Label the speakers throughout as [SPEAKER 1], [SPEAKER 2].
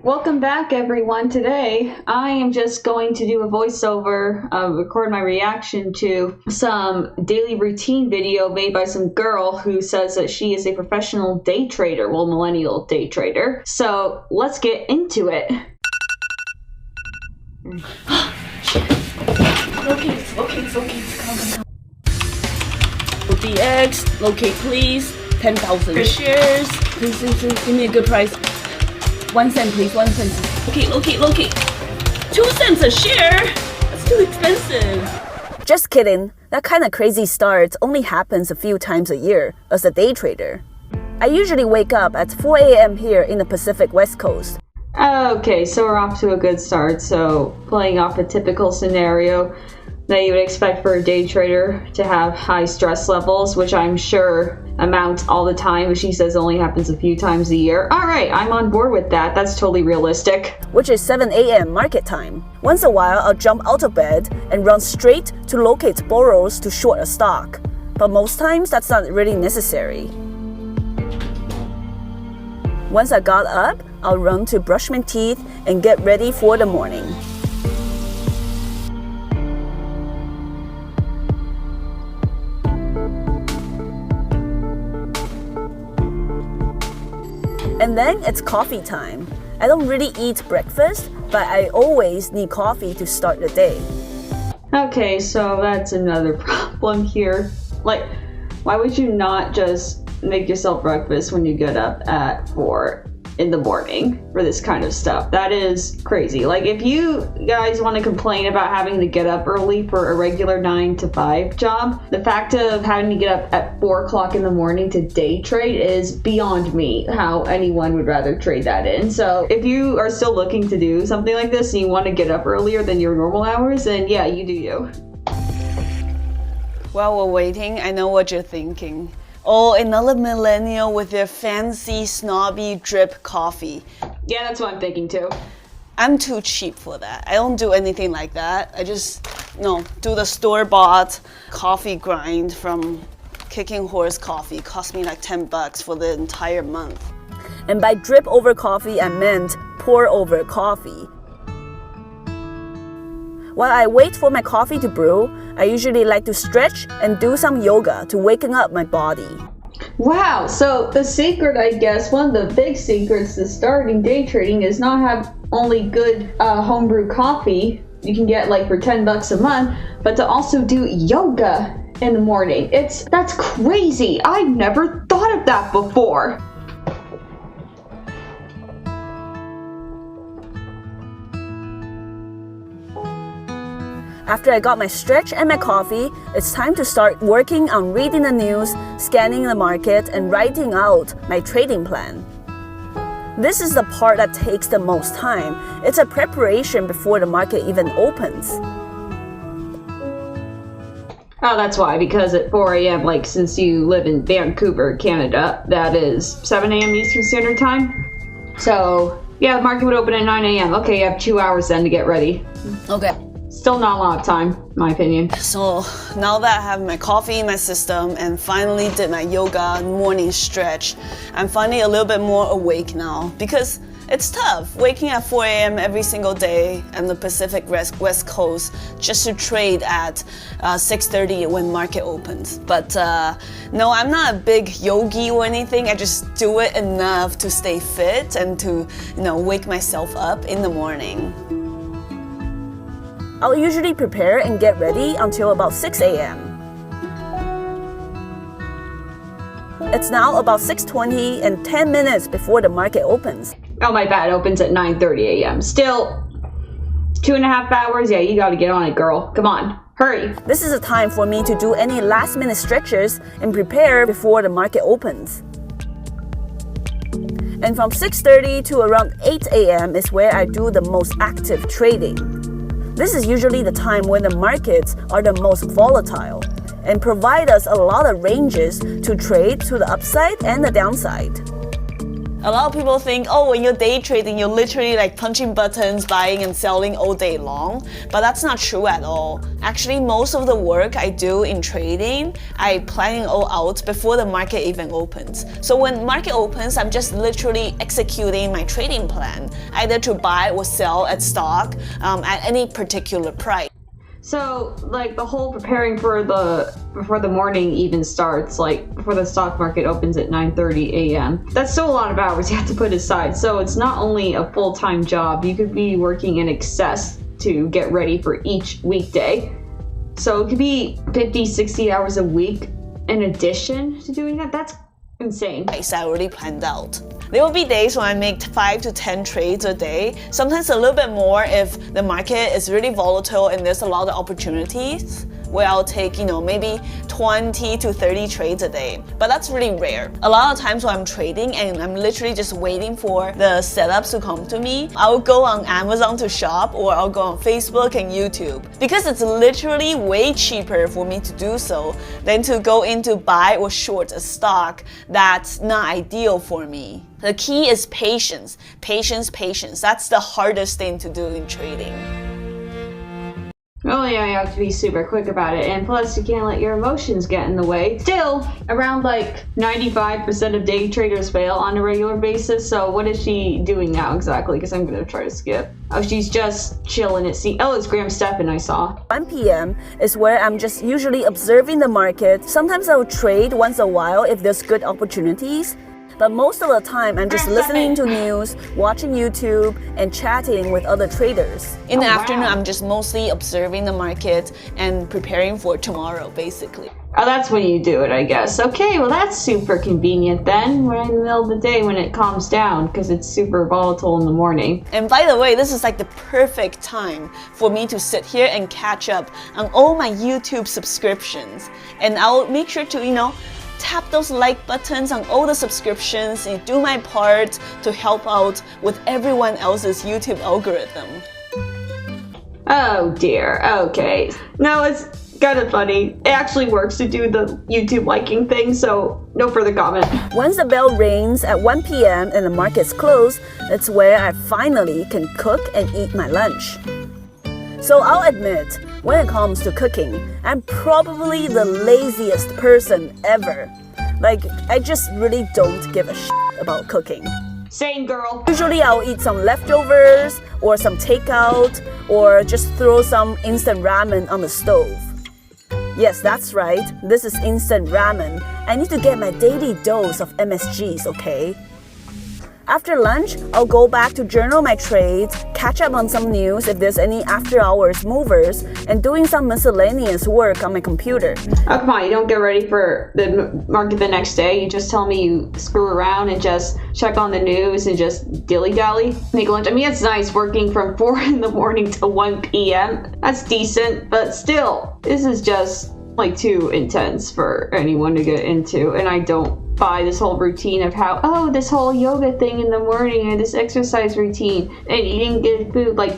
[SPEAKER 1] Welcome back, everyone. Today, I am just going to do a voiceover, record my reaction to some daily routine video made by some girl who says that she is a professional day trader, well, millennial day trader. So let's get into it.
[SPEAKER 2] Locate, come. DX, locate please, 10,000 shares. Please, give me a good price. 1 cent, please, 1 cent. Locate. 2 cents a share? That's too expensive.
[SPEAKER 3] Just kidding. That kind of crazy start only happens a few times a year as a day trader. I usually wake up at 4 a.m. here in the Pacific West Coast.
[SPEAKER 1] Okay, so we're off to a good start. So playing off a typical scenario that you would expect for a day trader to have high stress levels, which I'm sure amounts all the time, but she says only happens a few times a year. All right, I'm on board with that. That's totally realistic.
[SPEAKER 3] Which is 7 a.m. market time. Once in a while, I'll jump out of bed and run straight to locate borrows to short a stock. But most times, that's not really necessary. Once I got up, I'll run to brush my teeth and get ready for the morning. And then it's coffee time. I don't really eat breakfast, but I always need coffee to start the day.
[SPEAKER 1] Okay, so that's another problem here. Like, why would you not just make yourself breakfast when you get up at 4 in the morning for this kind of stuff? That is crazy. Like, if you guys want to complain about having to get up early for a regular 9 to 5 job, the fact of having to get up at 4 o'clock in the morning to day trade is beyond me how anyone would rather trade that in. So if you are still looking to do something like this and you want to get up earlier than your normal hours, then yeah, you do you.
[SPEAKER 2] While we're waiting, I know what you're thinking. Oh, another millennial with their fancy, snobby drip coffee.
[SPEAKER 1] Yeah, that's what I'm thinking too.
[SPEAKER 2] I'm too cheap for that. I don't do anything like that. I just, do the store-bought coffee grind from Kicking Horse Coffee. Cost me like $10 for the entire month.
[SPEAKER 3] And by drip over coffee, I meant pour over coffee. While I wait for my coffee to brew, I usually like to stretch and do some yoga to waken up my body.
[SPEAKER 1] Wow, so the secret, I guess, one of the big secrets to starting day trading is not have only good homebrew coffee you can get like for $10 a month, but to also do yoga in the morning. That's crazy. I never thought of that before.
[SPEAKER 3] After I got my stretch and my coffee, it's time to start working on reading the news, scanning the market, and writing out my trading plan. This is the part that takes the most time. It's a preparation before the market even opens.
[SPEAKER 1] Oh, that's why, because at 4 a.m., like since you live in Vancouver, Canada, that is 7 a.m. Eastern Standard Time. So, yeah, the market would open at 9 a.m. Okay, you have 2 hours then to get ready.
[SPEAKER 2] Okay.
[SPEAKER 1] Still not a lot of time, in my opinion.
[SPEAKER 2] So now that I have my coffee in my system and finally did my yoga morning stretch, I'm finally a little bit more awake now because it's tough waking at 4 a.m. every single day on the Pacific West Coast just to trade at 6:30 when market opens. But no, I'm not a big yogi or anything. I just do it enough to stay fit and to wake myself up in the morning.
[SPEAKER 3] I'll usually prepare and get ready until about 6 a.m. It's now about 6:20 and 10 minutes before the market opens.
[SPEAKER 1] Oh, my bad, it opens at 9:30 a.m. Still 2.5 hours. Yeah, you gotta get on it, girl. Come on, hurry.
[SPEAKER 3] This is a time for me to do any last-minute stretches and prepare before the market opens. And from 6:30 to around 8 a.m. is where I do the most active trading. This is usually the time when the markets are the most volatile and provide us a lot of ranges to trade to the upside and the downside.
[SPEAKER 2] A lot of people think, oh, when you're day trading, you're literally like punching buttons, buying and selling all day long. But that's not true at all. Actually, most of the work I do in trading, I plan it all out before the market even opens. So when market opens, I'm just literally executing my trading plan, either to buy or sell at stock at any particular price.
[SPEAKER 1] So, like, the whole preparing before the morning even starts, like, before the stock market opens at 9:30 a.m. That's still a lot of hours you have to put aside. So it's not only a full-time job, you could be working in excess to get ready for each weekday. So it could be 50, 60 hours a week in addition to doing that. That's insane.
[SPEAKER 2] I already planned out. There will be days when I make 5 to 10 trades a day, sometimes a little bit more if the market is really volatile and there's a lot of opportunities, where I'll take, maybe 20 to 30 trades a day. But that's really rare. A lot of times when I'm trading and I'm literally just waiting for the setups to come to me, I'll go on Amazon to shop or I'll go on Facebook and YouTube. Because it's literally way cheaper for me to do so than to go in to buy or short a stock that's not ideal for me. The key is patience. Patience, patience. That's the hardest thing to do in trading.
[SPEAKER 1] Oh yeah, you have to be super quick about it, and plus you can't let your emotions get in the way. Still, around like 95% of day traders fail on a regular basis, so what is she doing now exactly? Because I'm gonna try to skip. Oh, she's just chilling at sea. Oh, it's Graham Stephan I saw.
[SPEAKER 3] 1 p.m. is where I'm just usually observing the market. Sometimes I'll trade once in a while if there's good opportunities. But most of the time, I'm just listening to news, watching YouTube, and chatting with other traders.
[SPEAKER 2] In the afternoon, I'm just mostly observing the market and preparing for tomorrow, basically.
[SPEAKER 1] Oh, that's when you do it, I guess. Okay, well that's super convenient then. We're in the middle of the day when it calms down because it's super volatile in the morning.
[SPEAKER 2] And by the way, this is like the perfect time for me to sit here and catch up on all my YouTube subscriptions. And I'll make sure to, tap those like buttons on all the subscriptions and do my part to help out with everyone else's YouTube algorithm.
[SPEAKER 1] Oh dear, okay. No, it's kind of funny. It actually works to do the YouTube liking thing, so no further comment.
[SPEAKER 3] Once the bell rings at 1 p.m. and the market's closed, it's where I finally can cook and eat my lunch. So I'll admit, when it comes to cooking, I'm probably the laziest person ever. Like, I just really don't give a shit about cooking.
[SPEAKER 1] Same girl.
[SPEAKER 3] Usually I'll eat some leftovers, or some takeout, or just throw some instant ramen on the stove. Yes, that's right, this is instant ramen. I need to get my daily dose of MSGs, okay? After lunch, I'll go back to journal my trades, catch up on some news if there's any after-hours movers, and doing some miscellaneous work on my computer.
[SPEAKER 1] Oh, come on, you don't get ready for the market the next day. You just tell me you screw around and just check on the news and just dilly-dally, make lunch. I mean, it's nice working from 4 in the morning to 1 p.m. That's decent, but still, this is just like too intense for anyone to get into, and I don't buy this whole routine of how, oh, this whole yoga thing in the morning and this exercise routine and eating good food, like,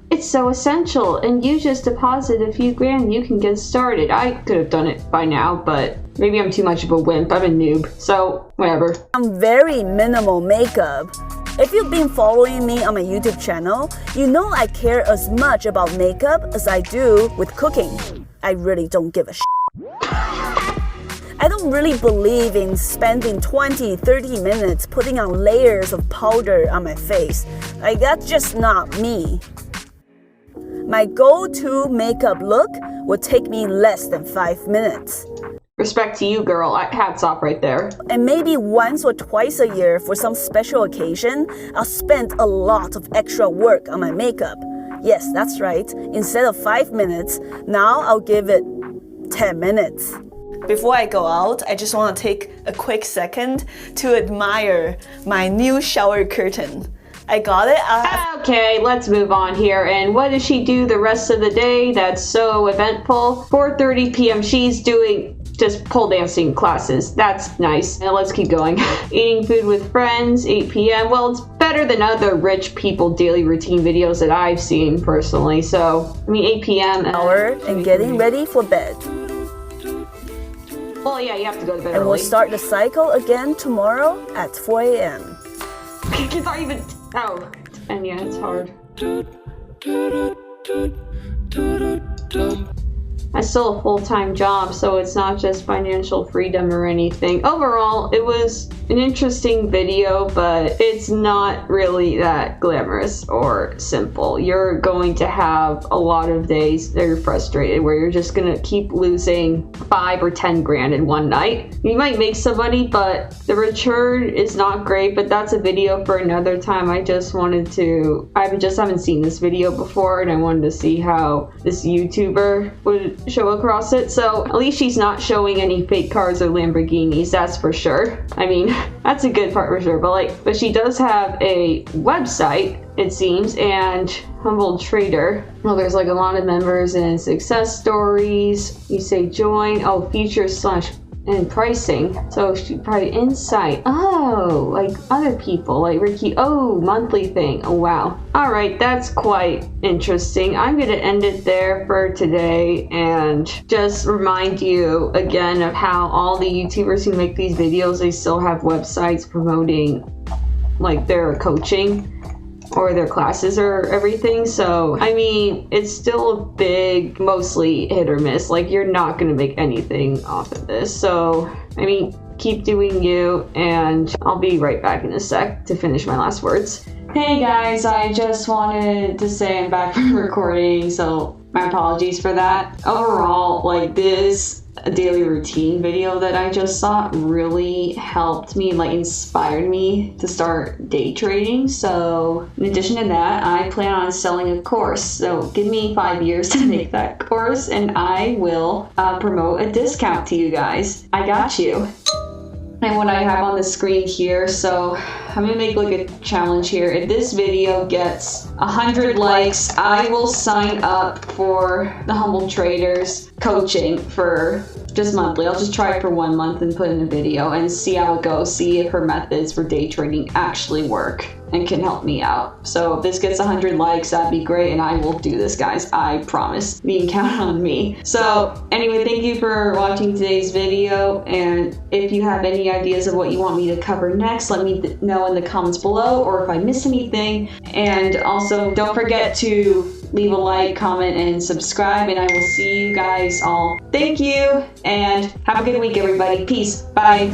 [SPEAKER 1] it's so essential and you just deposit a few grand, you can get started. I could have done it by now, but maybe I'm too much of a wimp. I'm a noob, so whatever.
[SPEAKER 3] I'm very minimal makeup. If you've been following me on my YouTube channel, you know I care as much about makeup as I do with cooking. I really don't give a shit. I don't really believe in spending 20, 30 minutes putting on layers of powder on my face. Like, that's just not me. My go-to makeup look would take me less than 5 minutes.
[SPEAKER 1] Respect to you, girl. Hats off right there.
[SPEAKER 3] And maybe once or twice a year for some special occasion, I'll spend a lot of extra work on my makeup. Yes, that's right. Instead of 5 minutes, now I'll give it 10 minutes.
[SPEAKER 2] Before I go out, I just want to take a quick second to admire my new shower curtain. I got it.
[SPEAKER 1] Okay, let's move on here. And what does she do the rest of the day that's so eventful? 4:30 p.m. she's doing just pole dancing classes. That's nice. Now let's keep going. Eating food with friends, 8 p.m. Well, it's better than other rich people daily routine videos that I've seen personally. So, I mean, 8 p.m.
[SPEAKER 3] Hour and getting ready for bed.
[SPEAKER 1] Well, yeah, you have to go to bed
[SPEAKER 3] And
[SPEAKER 1] early.
[SPEAKER 3] we'll start the cycle again tomorrow at 4 a.m.
[SPEAKER 1] It's not even. Oh, and yeah, it's hard. I still have a full-time job, so it's not just financial freedom or anything. Overall, it was an interesting video, but it's not really that glamorous or simple. You're going to have a lot of days that you're frustrated, where you're just gonna keep losing 5 or 10 grand in one night. You might make some money, but the return is not great, but that's a video for another time. I just haven't seen this video before, and I wanted to see how this YouTuber would show across it. So at least she's not showing any fake cars or Lamborghinis, that's for sure. I mean, that's a good part for sure, but she does have a website, it seems, and humble trader. Well, there's like a lot of members and success stories. You say join, oh, features / and pricing. So she probably insight. Oh, like other people, like Ricky. Oh, monthly thing. Oh, wow. All right, that's quite interesting. I'm gonna end it there for today and just remind you again of how all the YouTubers who make these videos, they still have websites promoting like their coaching or their classes or everything. So I mean, it's still a big, mostly hit or miss. Like, you're not gonna make anything off of this. So I mean, keep doing you, and I'll be right back in a sec to finish my last words. Hey guys, I just wanted to say I'm back from recording, so my apologies for that. Overall, like, this daily routine video that I just saw really helped me, like inspired me to start day trading. So in addition to that, I plan on selling a course. So give me 5 years to make that course and I will promote a discount to you guys. I got you. And what I have on the screen here, so I'm gonna make like a challenge here. If this video gets 100 likes, I will sign up for the Humble Traders coaching for just monthly. I'll just try it for 1 month and put in a video and see how it goes. See if her methods for day trading actually work and can help me out. So if this gets 100 likes, that'd be great, and I will do this, guys. I promise. You can count on me. So anyway, thank you for watching today's video, and if you have any ideas of what you want me to cover next, let me know in the comments below, or if I missed anything. And also, don't forget to leave a like, comment, and subscribe, and I will see you guys all. Thank you, and have a good week, everybody. Peace. Bye.